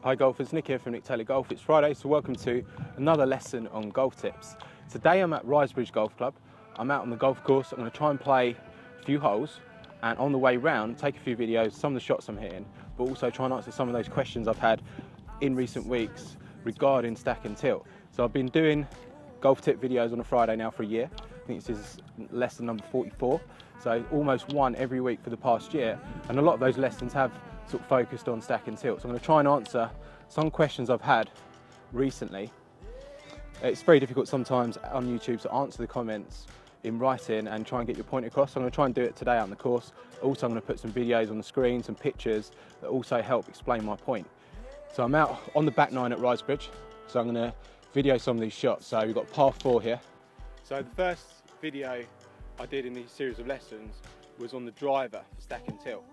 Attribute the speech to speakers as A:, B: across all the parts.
A: Hi golfers, Nick here from Nick Taylor Golf. It's Friday, so welcome to another lesson on golf tips. Today I'm at Risebridge Golf Club. I'm out on the golf course. I'm going to try and play a few holes, and on the way round take a few videos, some of the shots I'm hitting, but also try and answer some of those questions I've had in recent weeks regarding stack and tilt. So I've been doing golf tip videos on a Friday now for a year. I think this is lesson number 44, so almost one every week for the past year, and a lot of those lessons have sort of focused on stack and tilt. So I'm going to try and answer some questions I've had recently. It's very difficult sometimes on YouTube to answer the comments in writing and try and get your point across. So I'm going to try and do it today out on the course. Also, I'm going to put some videos on the screen, some pictures that also help explain my point. So I'm out on the back nine at Risebridge, so I'm going to video some of these shots. So we've got par 4 here. So the first video I did in these series of lessons was on the driver for stack and tilt,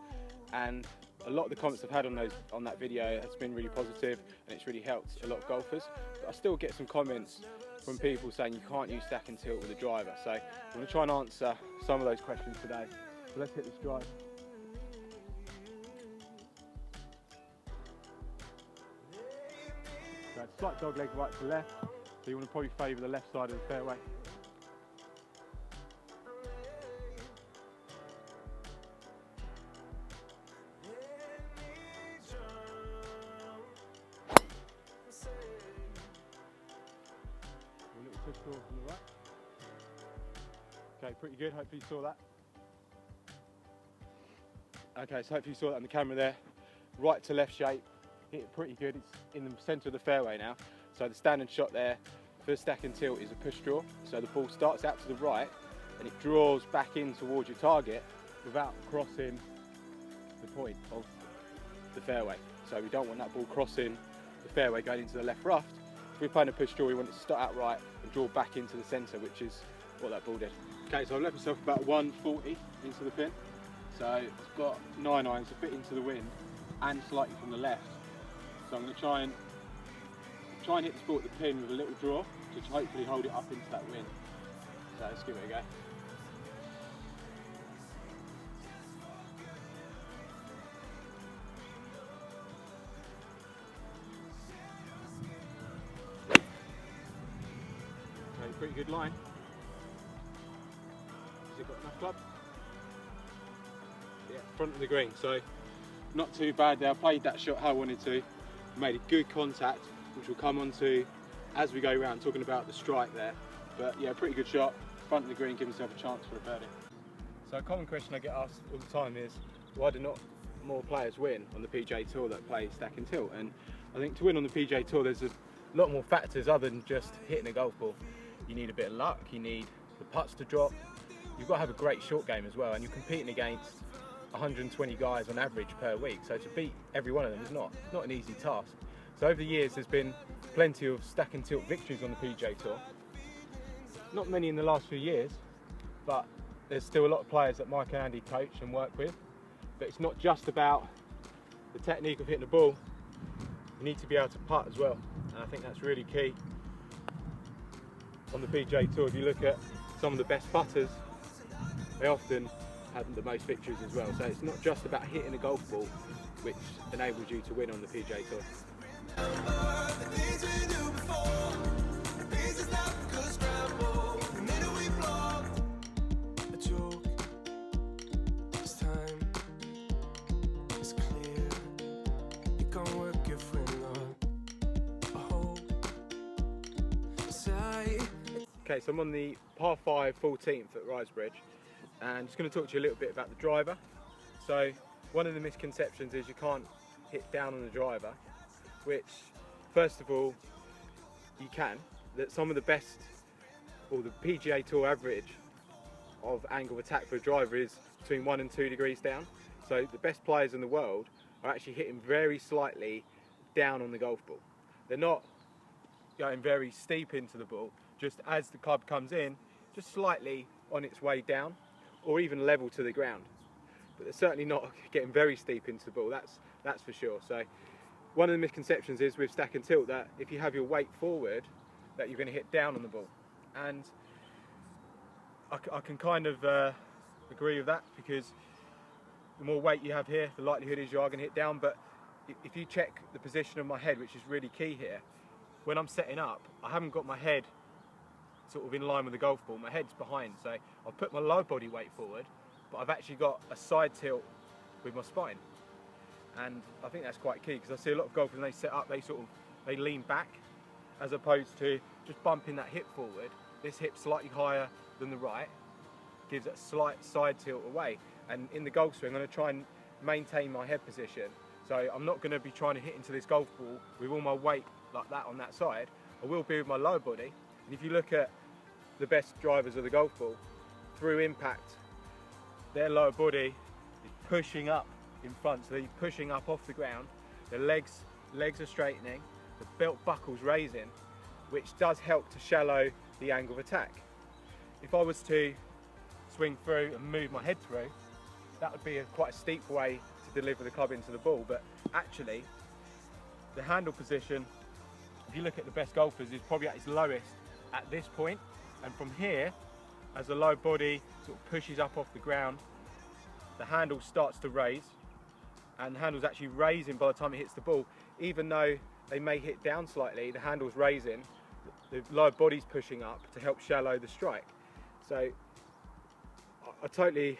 A: and a lot of the comments I've had on that video has been really positive, and it's really helped a lot of golfers. But I still get some comments from people saying you can't use stack and tilt with a driver. So I'm going to try and answer some of those questions today. So let's hit this drive. So slight dog leg right to left, so you want to probably favour the left side of the fairway. From the right. Okay, pretty good, hopefully you saw that. Okay, so hopefully you saw that on the camera there. Right to left shape, hit it pretty good. It's in the centre of the fairway now. So the standard shot there for stack and tilt is a push draw. So the ball starts out to the right and it draws back in towards your target without crossing the point of the fairway. So we don't want that ball crossing the fairway going into the left rough. If we're playing a push draw, we want it to start out right and draw back into the centre, which is what that ball did. Okay, so I've left myself about 140 into the pin. So it's got 9 irons, a bit into the wind and slightly from the left. So I'm going to try and hit this ball at the pin with a little draw to hopefully hold it up into that wind. So let's give it a go. Pretty good line. Has it got enough club? Yeah, front of the green, so not too bad there. I played that shot how I wanted to, made a good contact, which we'll come on to as we go around talking about the strike there. But yeah, pretty good shot, front of the green, give himself a chance for a birdie. So a common question I get asked all the time is, why do not more players win on the PGA Tour that play stack and tilt? And I think to win on the PGA Tour there's a lot more factors other than just hitting a golf ball. You need a bit of luck, you need the putts to drop, you've got to have a great short game as well, and you're competing against 120 guys on average per week, so to beat every one of them is not an easy task. So over the years there's been plenty of stack and tilt victories on the PGA Tour. Not many in the last few years, but there's still a lot of players that Mike and Andy coach and work with. But it's not just about the technique of hitting the ball, you need to be able to putt as well, and I think that's really key. On the PGA Tour, if you look at some of the best putters, they often have the most victories as well. So it's not just about hitting a golf ball which enables you to win on the PGA Tour. Okay, so I'm on the par 5 14th at Risebridge, and I'm just going to talk to you a little bit about the driver. So one of the misconceptions is you can't hit down on the driver, which first of all you can. That some of the best, or the PGA Tour average of angle of attack for a driver is between 1 and 2 degrees down. So the best players in the world are actually hitting very slightly down on the golf ball. They're not going very steep into the ball, just as the club comes in, just slightly on its way down, or even level to the ground. But they're certainly not getting very steep into the ball, that's for sure. So one of the misconceptions is with stack and tilt that if you have your weight forward, that you're going to hit down on the ball. And I can kind of agree with that, because the more weight you have here, the likelihood is you are going to hit down. But if you check the position of my head, which is really key here, when I'm setting up, I haven't got my head sort of in line with the golf ball. My head's behind, so I've put my low body weight forward, but I've actually got a side tilt with my spine. And I think that's quite key, because I see a lot of golfers when they set up, they lean back, as opposed to just bumping that hip forward. This hip's slightly higher than the right, gives a slight side tilt away. And in the golf swing, I'm going to try and maintain my head position. So I'm not going to be trying to hit into this golf ball with all my weight like that on that side. I will be with my lower body. And if you look at the best drivers of the golf ball, through impact, their lower body is pushing up in front, so they're pushing up off the ground. The legs are straightening, the belt buckle's raising, which does help to shallow the angle of attack. If I was to swing through and move my head through, that would be quite a steep way to deliver the club into the ball. But actually, the handle position, if you look at the best golfers, is probably at its lowest at this point. And from here, as the low body sort of pushes up off the ground, the handle starts to raise, and the handle's actually raising by the time it hits the ball. Even though they may hit down slightly, the handle's raising, the lower body's pushing up to help shallow the strike. So I totally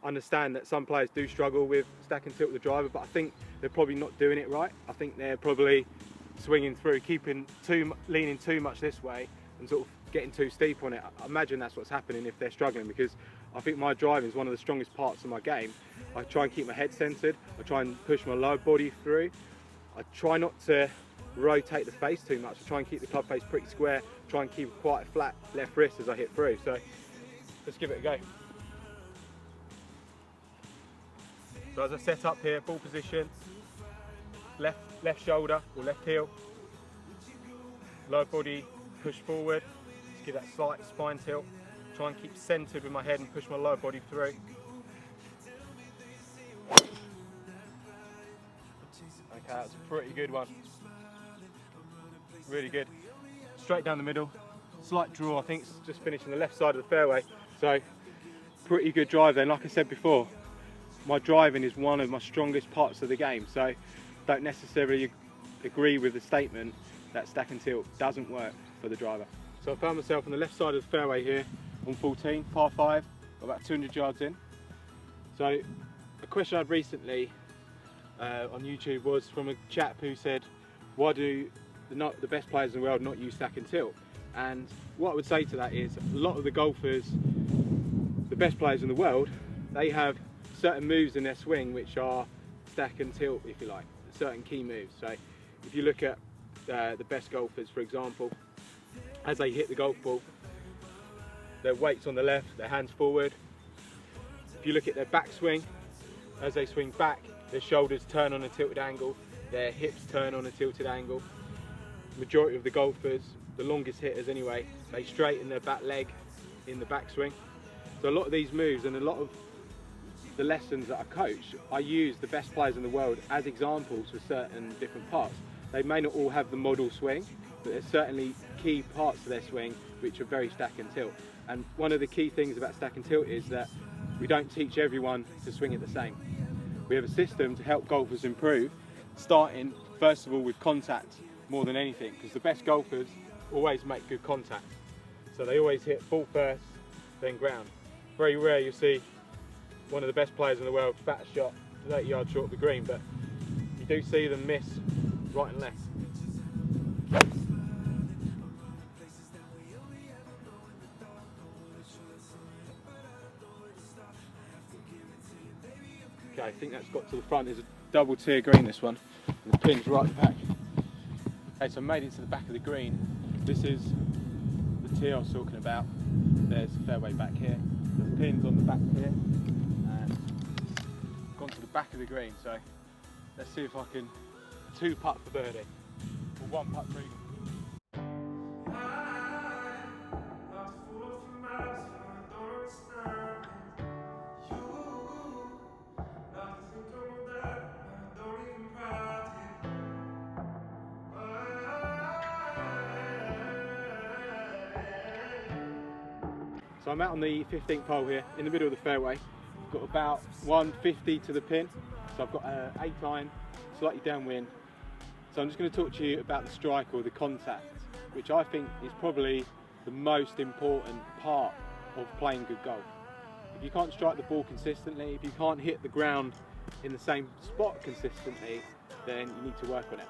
A: understand that some players do struggle with stack and tilt with the driver, but I think they're probably not doing it right. I think they're probably swinging through, leaning too much this way and sort of getting too steep on it. I imagine that's what's happening if they're struggling, because I think my driving is one of the strongest parts of my game. I try and keep my head centered, I try and push my lower body through, I try not to rotate the face too much, I try and keep the club face pretty square, try and keep quite a flat left wrist as I hit through. So let's give it a go. So as I set up here, ball position, left shoulder or left heel, lower body push forward, just give that slight spine tilt, try and keep centered with my head and push my lower body through. Okay, that's a pretty good one. Really good. Straight down the middle, slight draw, I think it's just finishing the left side of the fairway. So pretty good drive there. Like I said before, my driving is one of my strongest parts of the game, so don't necessarily agree with the statement that stack and tilt doesn't work for the driver. So I found myself on the left side of the fairway here on 14, par 5, about 200 yards in. So a question I had recently on YouTube was from a chap who said, why do the best players in the world not use stack and tilt? And what I would say to that is, a lot of the golfers, the best players in the world, they have certain moves in their swing which are stack and tilt, if you like, certain key moves. So if you look at the best golfers, for example, as they hit the golf ball, their weight's on the left, their hands forward. If you look at their backswing, as they swing back, their shoulders turn on a tilted angle, their hips turn on a tilted angle. Majority of the golfers, the longest hitters anyway, they straighten their back leg in the backswing. So a lot of these moves and a lot of the lessons that I coach, I use the best players in the world as examples for certain different parts. They may not all have the model swing, but there's certainly key parts to their swing which are very stack and tilt. And one of the key things about stack and tilt is that we don't teach everyone to swing it the same. We have a system to help golfers improve, starting first of all with contact more than anything, because the best golfers always make good contact. So they always hit ball first, then ground. Very rare you see one of the best players in the world bat a shot 30 yards short of the green, but you do see them miss right and left. Okay, I think that's got to the front. There's a double tier green, this one. And the pin's right back. Okay, so I made it to the back of the green. This is the tier I was talking about. There's the fairway back here. The pin's on the back here. And gone to the back of the green. So let's see if I can 2-putt for birdie. Or 1-putt for eagle. So I'm out on the 15th hole here, in the middle of the fairway. Got about 150 to the pin. So I've got an 8-iron, slightly downwind. So I'm just going to talk to you about the strike or the contact, which I think is probably the most important part of playing good golf. If you can't strike the ball consistently, if you can't hit the ground in the same spot consistently, then you need to work on it.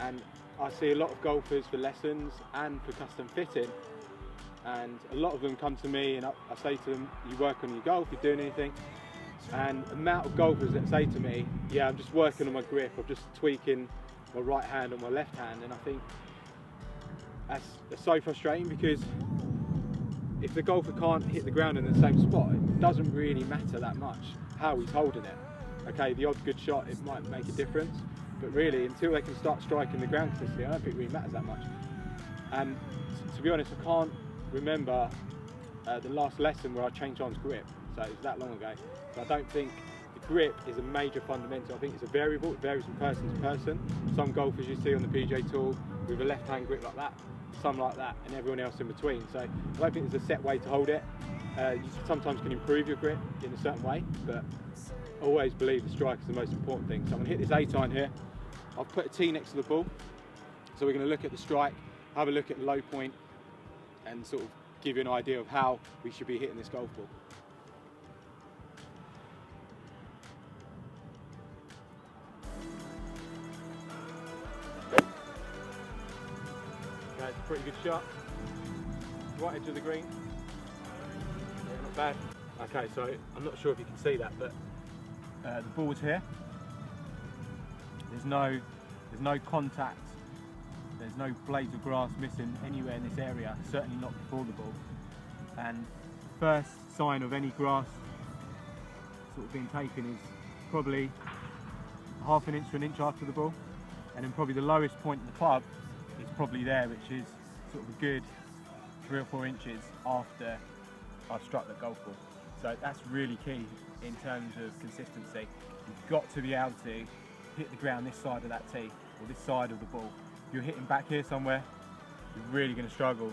A: And I see a lot of golfers for lessons and for custom fitting, and a lot of them come to me and I say to them, you work on your golf, you're doing anything? And the amount of golfers that say to me, yeah, I'm just working on my grip, I'm just tweaking my right hand on my left hand, and I think that's so frustrating, because if the golfer can't hit the ground in the same spot, it doesn't really matter that much how he's holding it. Okay, the odd good shot, it might make a difference, but really until they can start striking the ground consistently, I don't think it really matters that much. And to be honest, I can't remember the last lesson where I changed arm's grip, so it was that long ago. So I don't think the grip is a major fundamental. I think it's a variable, it varies from person to person. Some golfers you see on the PGA Tour with a left hand grip like that, some like that, and everyone else in between. So I don't think there's a set way to hold it. You sometimes can improve your grip in a certain way, but I always believe the strike is the most important thing. So I'm going to hit this 8-iron here. I've put a tee next to the ball, so we're going to look at the strike, have a look at the low point, and sort of give you an idea of how we should be hitting this golf ball. Okay, it's a pretty good shot. Right edge of the green. Yeah, not bad. Okay, so I'm not sure if you can see that, but the ball's here. There's no contact. There's no blades of grass missing anywhere in this area, certainly not before the ball. And the first sign of any grass sort of being taken is probably half an inch to an inch after the ball. And then probably the lowest point in the club is probably there, which is sort of a good 3 or 4 inches after I've struck the golf ball. So that's really key in terms of consistency. You've got to be able to hit the ground this side of that tee, or this side of the ball. If you're hitting back here somewhere, you're really going to struggle.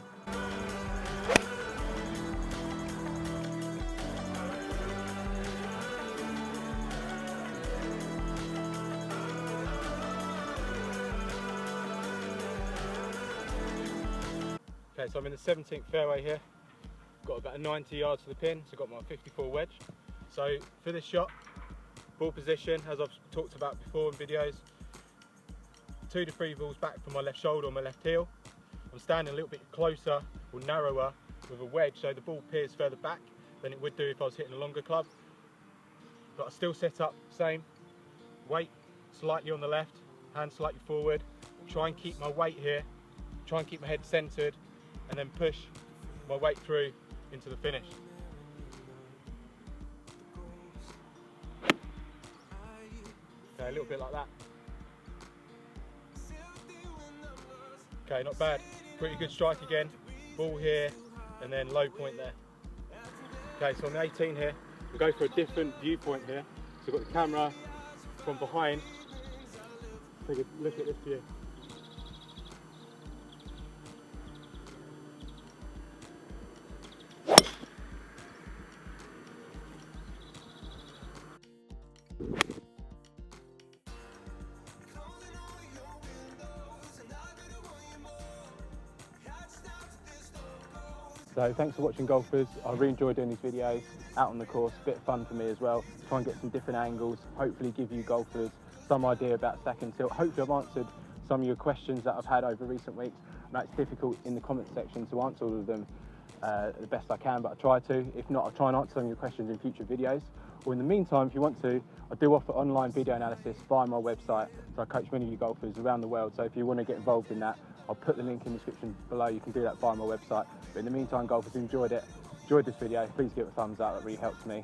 A: Okay, so I'm in the 17th fairway here. Got about 90 yards to the pin, so I've got my 54 wedge. So for this shot, ball position, as I've talked about before in videos, 2 to 3 balls back from my left shoulder or my left heel. I'm standing a little bit closer or narrower with a wedge, so the ball appears further back than it would do if I was hitting a longer club. But I still set up same, weight slightly on the left, hand slightly forward, try and keep my weight here, try and keep my head centered, and then push my weight through into the finish. Okay, a little bit like that. Okay, not bad. Pretty good strike again. Ball here, and then low point there. Okay, so on the 18 here, we'll go for a different viewpoint here. So we've got the camera from behind. Take a look at this view. So thanks for watching, golfers. I really enjoy doing these videos out on the course, a bit of fun for me as well. Try and get some different angles, hopefully give you golfers some idea about second tilt. Hopefully I've answered some of your questions that I've had over recent weeks. I know it's difficult in the comment section to answer all of them the best I can, but I try to. If not, I'll try and answer some of your questions in future videos. Or in the meantime, if you want to, I do offer online video analysis via my website. So I coach many of you golfers around the world. So if you want to get involved in that, I'll put the link in the description below. You can do that via my website. But in the meantime, golfers, enjoyed this video, please give it a thumbs up. That really helps me.